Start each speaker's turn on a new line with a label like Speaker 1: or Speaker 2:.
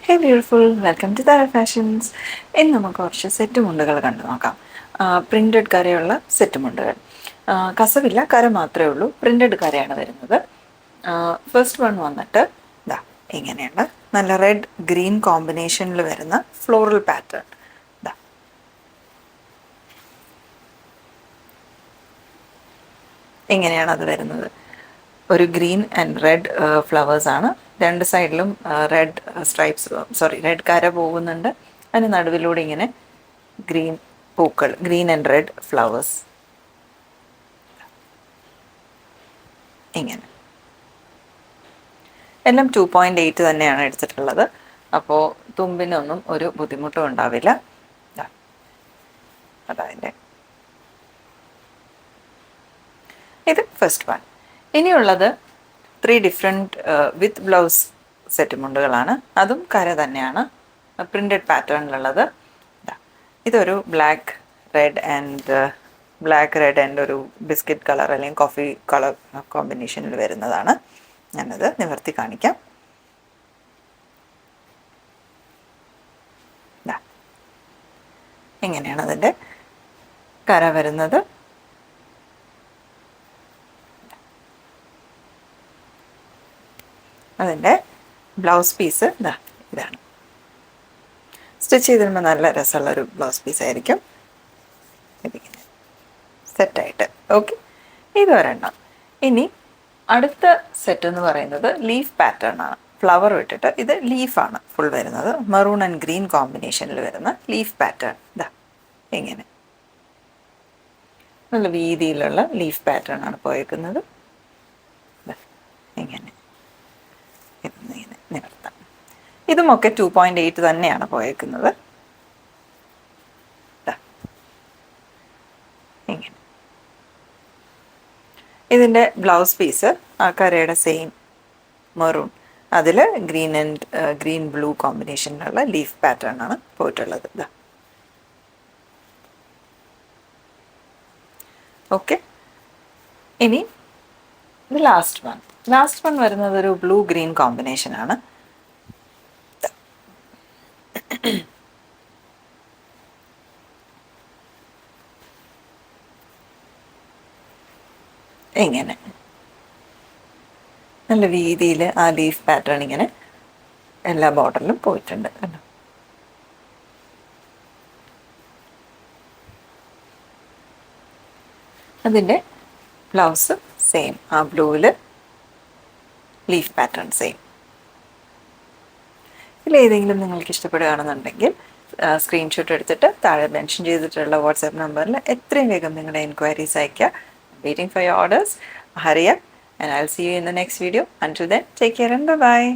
Speaker 1: Hey beautiful, welcome to Thara fashions. ഇന്ന് നമുക്ക് കുറച്ച് സെറ്റ് മുണ്ടുകൾ കണ്ടു നോക്കാം. Printed കരയുള്ള set മുണ്ടുകൾ. കസവില്ല, കര മാത്രമേ ഉള്ളൂ. പ്രിൻറ്റഡ് കരയാണ് വരുന്നത്. ഫസ്റ്റ് വൺ വന്നിട്ട് ഇതാ ഇങ്ങനെയുള്ള നല്ല റെഡ് ഗ്രീൻ കോമ്പിനേഷനിൽ വരുന്ന ഫ്ലോറൽ പാറ്റേൺ. ഇതാ ഇങ്ങനെയാണ് അത് വരുന്നത്. ഒരു ഗ്രീൻ ആൻഡ് റെഡ് ഫ്ലവേഴ്സാണ്. രണ്ട് സൈഡിലും റെഡ് സ്ട്രൈപ്സ്, റെഡ് കര പോകുന്നുണ്ട്. അതിന് നടുവിലൂടെ ഇങ്ങനെ ഗ്രീൻ പൂക്കൾ, ഗ്രീൻ ആൻഡ് റെഡ് ഫ്ലവേഴ്സ്. ഇങ്ങനെ എല്ലാം 2.8 തന്നെയാണ് എടുത്തിട്ടുള്ളത്. അപ്പോൾ തുമ്പിനൊന്നും ഒരു ബുദ്ധിമുട്ടും ഉണ്ടാവില്ല. അതതിൻ്റെ ഇത് ഫസ്റ്റ് വൺ. ഇനിയുള്ളത് 3 ഡിഫറെൻറ്റ് വിത്ത് ബ്ലൗസ് സെറ്റ് മുണ്ടുകളാണ്. അതും കര തന്നെയാണ്, പ്രിൻറ്റഡ് പാറ്റേണിലുള്ളത്. ഇതൊരു ബ്ലാക്ക് റെഡ് ആൻഡ് ഒരു ബിസ്ക്കറ്റ് കളർ അല്ലെങ്കിൽ കോഫി കളർ കോമ്പിനേഷനിൽ വരുന്നതാണ്. ഞാനത് നിവർത്തി കാണിക്കാം. ഇങ്ങനെയാണ് അതിൻ്റെ കര വരുന്നത്. അതിൻ്റെ ബ്ലൗസ് പീസ് ഇതാണ്. സ്റ്റിച്ച് ചെയ്ത് തരുമ്പോൾ നല്ല രസമുള്ളൊരു ബ്ലൗസ് പീസായിരിക്കും. ഇതിങ്ങനെ സെറ്റായിട്ട് ഓക്കെ. ഇത് ഒരെണ്ണം. ഇനി അടുത്ത സെറ്റ് എന്ന് പറയുന്നത് ലീഫ് പാറ്റേൺ ആണ്. ഫ്ലവർ വിട്ടിട്ട് ഇത് ലീഫാണ് ഫുൾ വരുന്നത്. മെറൂൺ ആൻഡ് ഗ്രീൻ കോമ്പിനേഷനിൽ വരുന്ന ലീഫ് പാറ്റേൺ. ഇങ്ങനെ നല്ല വീതിയിലുള്ള ലീഫ് പാറ്റേൺ ആണ് പോയേക്കുന്നത്. ഇങ്ങനെ ഇങ്ങനെ നിവർത്താം. ഇതുമൊക്കെ 2.8 തന്നെയാണ് പോയേക്കുന്നത്. ഇങ്ങനെ ഇതിൻ്റെ ബ്ലൗസ് പീസ് ആ കരയുടെ സെയിം മെറൂൺ, അതിൽ ഗ്രീൻ ബ്ലൂ കോമ്പിനേഷനിലുള്ള ലീഫ് പാറ്റേൺ ആണ് പോയിട്ടുള്ളത്. ഓക്കെ. ഇനി ഇത് ലാസ്റ്റ് വൺ വരുന്നത് ഒരു ബ്ലൂ ഗ്രീൻ കോമ്പിനേഷനാണ്. ഇങ്ങനെ നല്ല വീതിയിൽ ആ ലീഫ് പാറ്റേൺ ഇങ്ങനെ എല്ലാ ബോർഡറിലും പോയിട്ടുണ്ട്. കണ്ടോ? അതിൻ്റെ ബ്ലൗസ് സെയിം, ആ ബ്ലൂവിൽ ലീഫ് പാറ്റേൺ സെയിം. ഇതിലേതെങ്കിലും നിങ്ങൾക്ക് ഇഷ്ടപ്പെടുകയാണെന്നുണ്ടെങ്കിൽ സ്ക്രീൻഷോട്ട് എടുത്തിട്ട് താഴെ മെൻഷൻ ചെയ്തിട്ടുള്ള വാട്സാപ്പ് നമ്പറിൽ എത്രയും വേഗം നിങ്ങളുടെ എൻക്വയറീസ് അയയ്ക്കുക. Waiting for your orders. Hurry up and I'll see you in the next video. Until then, take care and bye-bye.